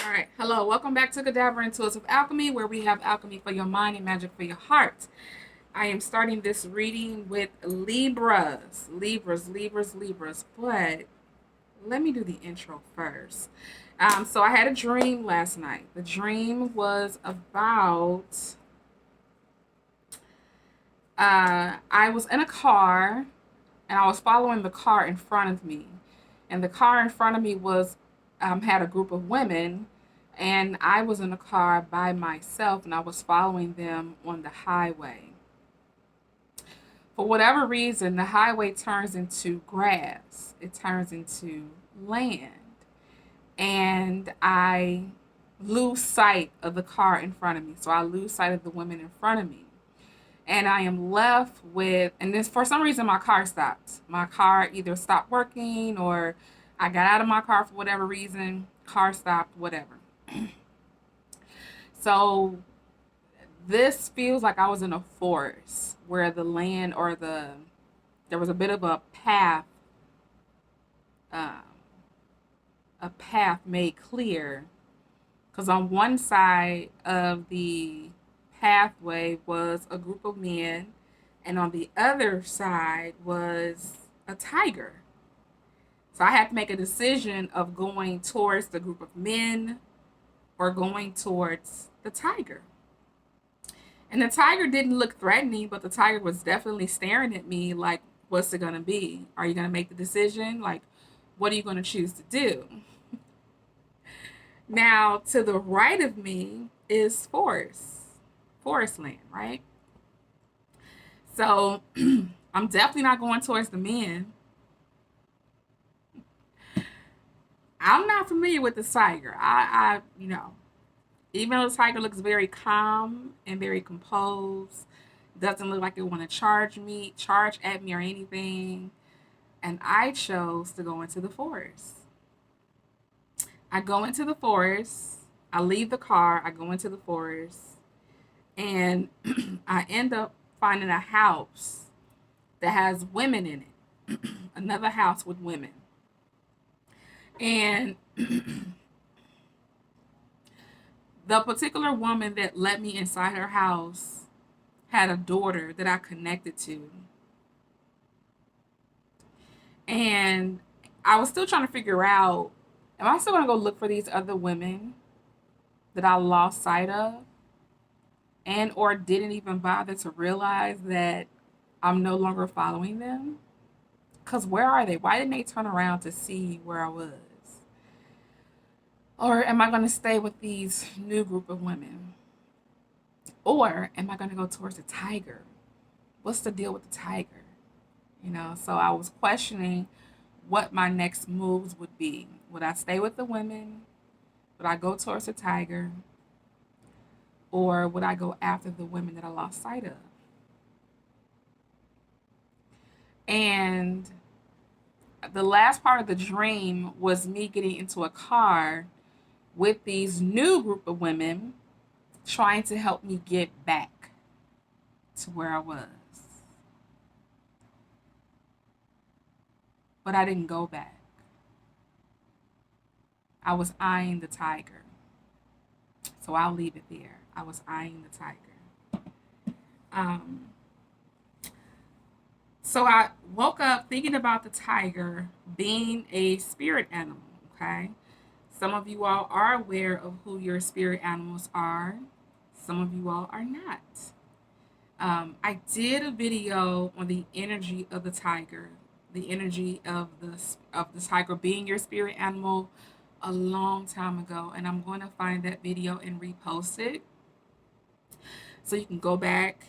All right, hello, welcome back to Cadaver and Tools of Alchemy, where we have alchemy for your mind and magic for your heart. I am starting this reading with Libras. But let me do the intro first. So I had a dream last night. The dream was about I was in a car and I was following the car in front of me, and the car in front of me was had a group of women, and I was in a car by myself, and I was following them on the highway. For whatever reason, the highway turns into grass. It turns into land, and I lose sight of the car in front of me. So I lose sight of the women in front of me, and I am left with, and this for some reason my car stopped. My car either stopped working or I got out of my car for whatever reason. Car stopped, whatever. So this feels like I was in a forest where the land or there was a bit of um, a path made clear, because on one side of the pathway was a group of men, and on the other side was a tiger. So I had to make a decision of going towards the group of men or going towards the tiger. And the tiger didn't look threatening, but the tiger was definitely staring at me like, what's it going to be? Are you going to make the decision? Like, what are you going to choose to do? Now, to the right of me is forest land, right? So I'm definitely not going towards the men. I'm not familiar with the tiger. Even though the tiger looks very calm and very composed, doesn't look like it want to charge at me or anything. And I chose to go into the forest. I go into the forest. I leave the car. I go into the forest, and I end up finding a house that has women in it. Another house with women. And the particular woman that let me inside her house had a daughter that I connected to. And I was still trying to figure out, am I still going to go look for these other women that I lost sight of and or didn't even bother to realize that I'm no longer following them? Because where are they? Why didn't they turn around to see where I was? Or am I going to stay with these new group of women? Or am I going to go towards the tiger? What's the deal with the tiger? So I was questioning what my next moves would be. Would I stay with the women? Would I go towards the tiger? Or would I go after the women that I lost sight of? And the last part of the dream was me getting into a car with these new group of women trying to help me get back to where I was. But I didn't go back. I was eyeing the tiger. So I'll leave it there. I was eyeing the tiger. Um, so I woke up thinking about the tiger being a spirit animal, okay? Some of you all are aware of who your spirit animals are. Some of you all are not. I did a video on the energy of the tiger, the energy of the tiger being your spirit animal a long time ago, and I'm going to find that video and repost it so you can go back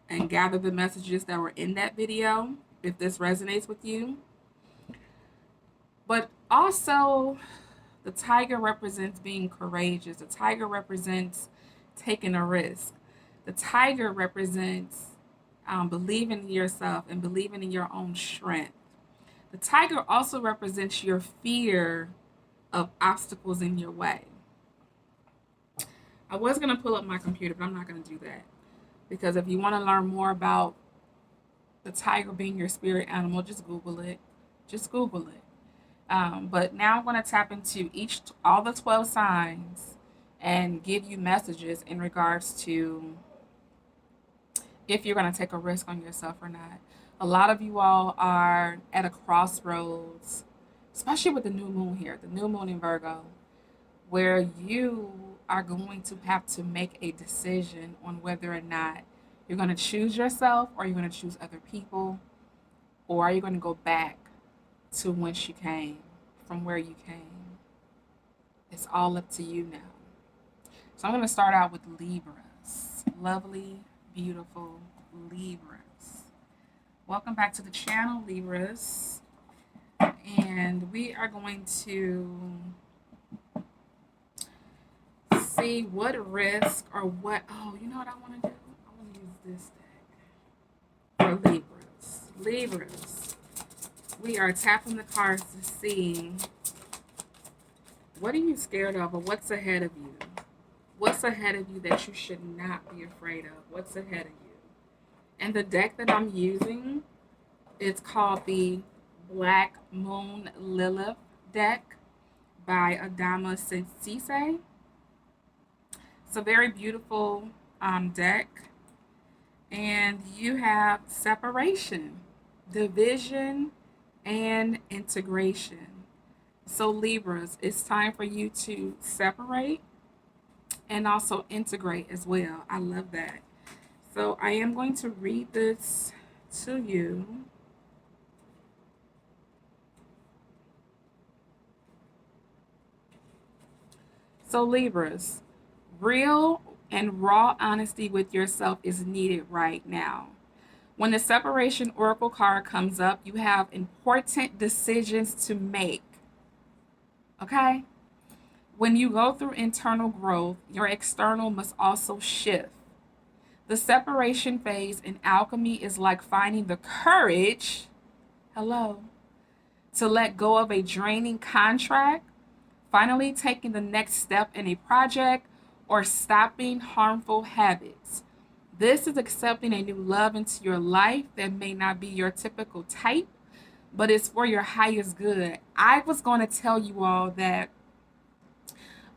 and gather the messages that were in that video if this resonates with you. But also, the tiger represents being courageous. The tiger represents taking a risk. The tiger represents believing in yourself and believing in your own strength. The tiger also represents your fear of obstacles in your way. I was going to pull up my computer, but I'm not going to do that. Because if you want to learn more about the tiger being your spirit animal, just Google it. Just Google it. But now I'm going to tap into all the 12 signs and give you messages in regards to if you're going to take a risk on yourself or not. A lot of you all are at a crossroads, especially with the new moon here, the new moon in Virgo, where you are going to have to make a decision on whether or not you're going to choose yourself or you're going to choose other people, or are you going to go back to whence you came, from where you came. It's all up to you now. So I'm going to start out with Libras. Lovely, beautiful Libras. Welcome back to the channel, Libras. And we are going to see what risk or what. Oh, you know what I want to do? I want to use this deck for Libras. Libras. We are tapping the cards to see what are you scared of or what's ahead of you. What's ahead of you that you should not be afraid of? What's ahead of you? And the deck that I'm using, it's called the Black Moon Lilith deck by Adama Sensei. It's a very beautiful deck. And you have separation, division, and integration. So Libras, it's time for you to separate and also integrate as well. I love that. So I am going to read this to you. So Libras, real and raw honesty with yourself is needed right now. When the separation oracle card comes up, you have important decisions to make. Okay? When you go through internal growth, your external must also shift. The separation phase in alchemy is like finding the courage, hello, to let go of a draining contract, finally taking the next step in a project, or stopping harmful habits. This is accepting a new love into your life that may not be your typical type, but it's for your highest good. I was going to tell you all that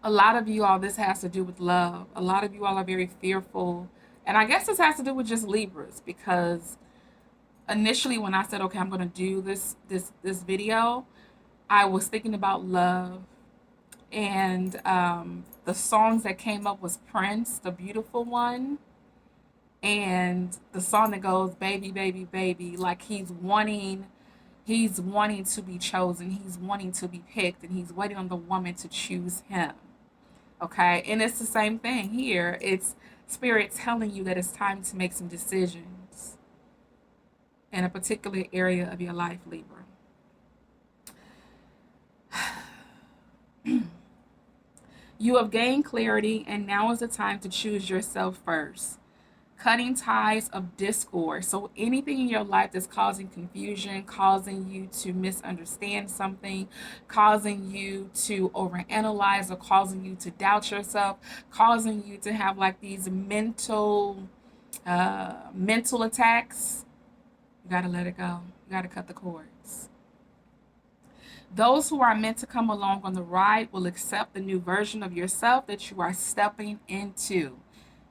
a lot of you all, this has to do with love. A lot of you all are very fearful. And I guess this has to do with just Libras, because initially when I said, okay, I'm going to do this video, I was thinking about love. And the songs that came up was Prince, the beautiful one. And the song that goes, baby, baby, baby, like he's wanting to be chosen. He's wanting to be picked, and he's waiting on the woman to choose him. Okay, and it's the same thing here. It's Spirit telling you that it's time to make some decisions in a particular area of your life, Libra. You have gained clarity, and now is the time to choose yourself first. Cutting ties of discord. So anything in your life that's causing confusion, causing you to misunderstand something, causing you to overanalyze, or causing you to doubt yourself, causing you to have like these mental attacks, you got to let it go. You got to cut the cords. Those who are meant to come along on the ride will accept the new version of yourself that you are stepping into.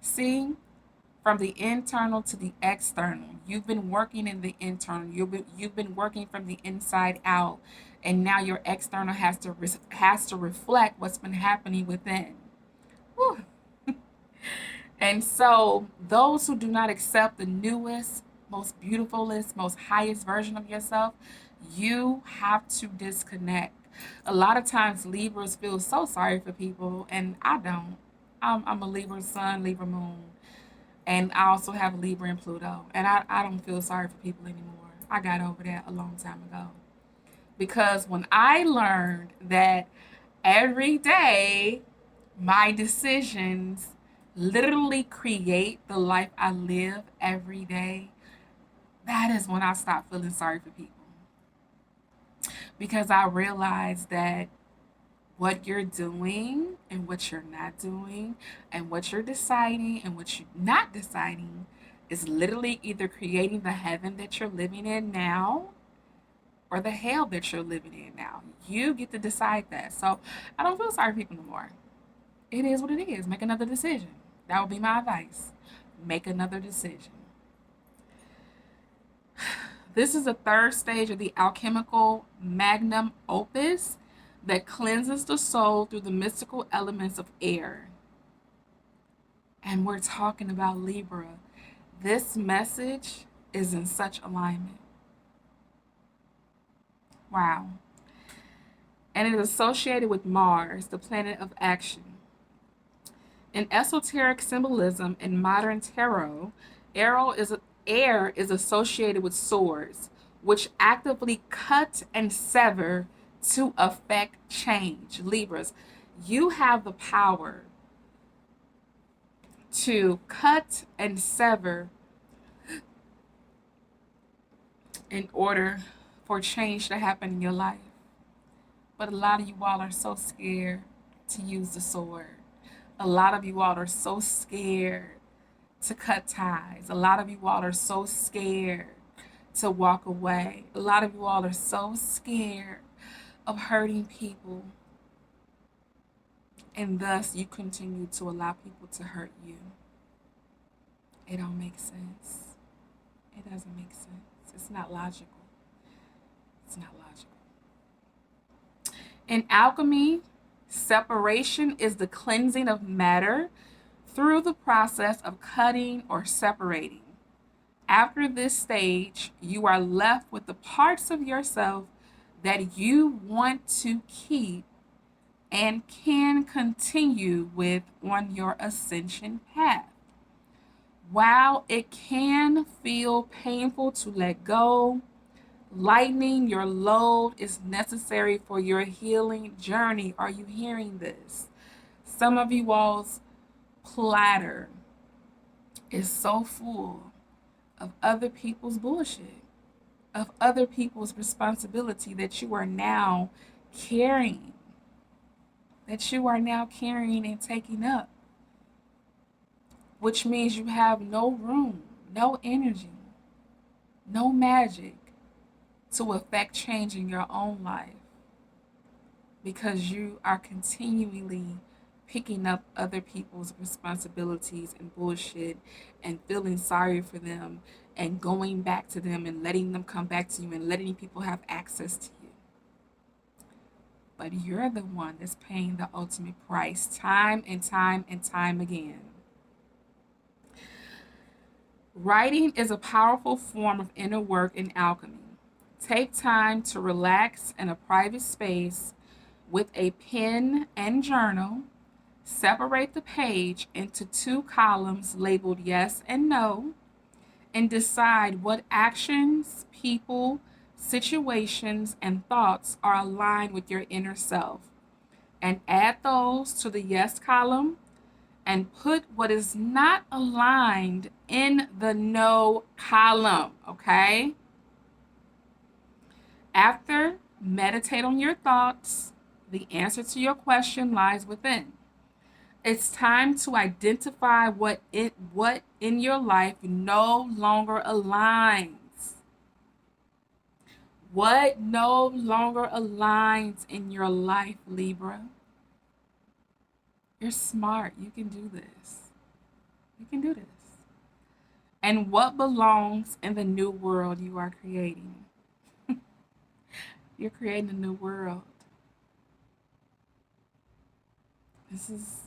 See? From the internal to the external. You've been working in the internal. You've been working from the inside out, and now your external has to reflect what's been happening within. Whew. And so those who do not accept the newest, most beautifulest, most highest version of yourself, you have to disconnect. A lot of times Libras feel so sorry for people, and I don't. I'm a Libra sun, Libra moon. And I also have Libra and Pluto. And I don't feel sorry for people anymore. I got over that a long time ago. Because when I learned that every day my decisions literally create the life I live every day, that is when I stopped feeling sorry for people. Because I realized that what you're doing and what you're not doing and what you're deciding and what you're not deciding is literally either creating the heaven that you're living in now, or the hell that you're living in now. You get to decide that. So I don't feel sorry for people no more. It is what it is. Make another decision. That would be my advice. Make another decision. This is the third stage of the alchemical magnum opus that cleanses the soul through the mystical elements of air. And we're talking about Libra. This message is in such alignment. Wow. And it is associated with Mars, the planet of action. In esoteric symbolism and modern tarot, air is associated with swords, which actively cut and sever to affect change. Libras, you have the power to cut and sever in order for change to happen in your life. But a lot of you all are so scared to use the sword. A lot of you all are so scared to cut ties. A lot of you all are so scared to walk away. A lot of you all are so scared of hurting people. And thus you continue to allow people to hurt you. It don't make sense. It doesn't make sense. It's not logical. It's not logical. In alchemy, separation is the cleansing of matter through the process of cutting or separating. After this stage, you are left with the parts of yourself that you want to keep and can continue with on your ascension path. While it can feel painful to let go, lightening your load is necessary for your healing journey. Are you hearing this? Some of you all's platter is so full of other people's bullshit, of other people's responsibility that you are now carrying, and taking up, which means you have no room, no energy, no magic to affect change in your own life because you are continually picking up other people's responsibilities and bullshit and feeling sorry for them and going back to them and letting them come back to you and letting people have access to you. But you're the one that's paying the ultimate price time and time and time again. Writing is a powerful form of inner work in alchemy. Take time to relax in a private space with a pen and journal. Separate the page into 2 columns labeled yes and no, and decide what actions, people, situations, and thoughts are aligned with your inner self. And add those to the yes column and put what is not aligned in the no column, okay? After, meditate on your thoughts. The answer to your question lies within. It's time to identify what in your life no longer aligns. What no longer aligns in your life, Libra? You're smart. You can do this. You can do this. And what belongs in the new world you are creating? You're creating a new world. This is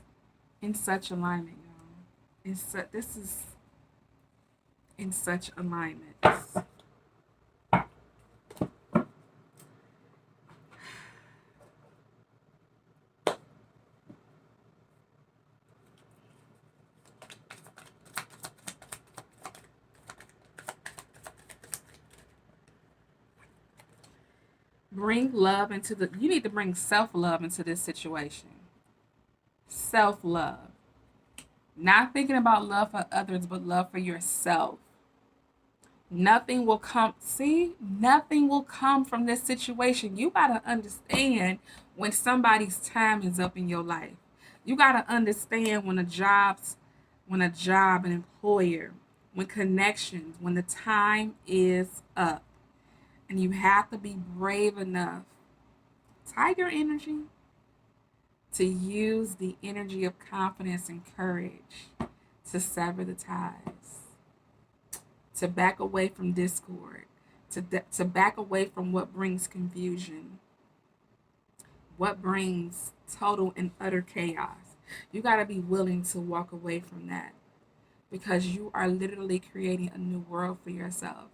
in such alignment, y'all. This is in such alignment. Bring love into you need to bring self-love into this situation. Self-love. Not thinking about love for others, but love for yourself. Nothing will come from this situation. You got to understand when somebody's time is up in your life. You got to understand when a job, an employer, when connections, when the time is up. And you have to be brave enough, tiger energy, to use the energy of confidence and courage to sever the ties, to back away from discord, to back away from what brings confusion, what brings total and utter chaos. You got to be willing to walk away from that because you are literally creating a new world for yourself.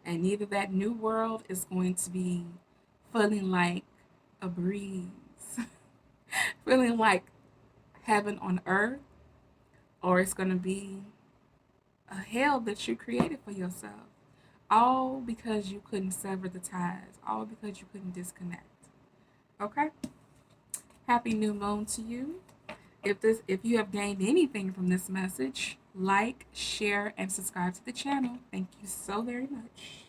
And either that new world is going to be feeling like a breeze, feeling like heaven on earth, or it's going to be a hell that you created for yourself. All because you couldn't sever the ties, all because you couldn't disconnect. Okay? Happy new moon to you. If you have gained anything from this message, like, share, and subscribe to the channel. Thank you so very much.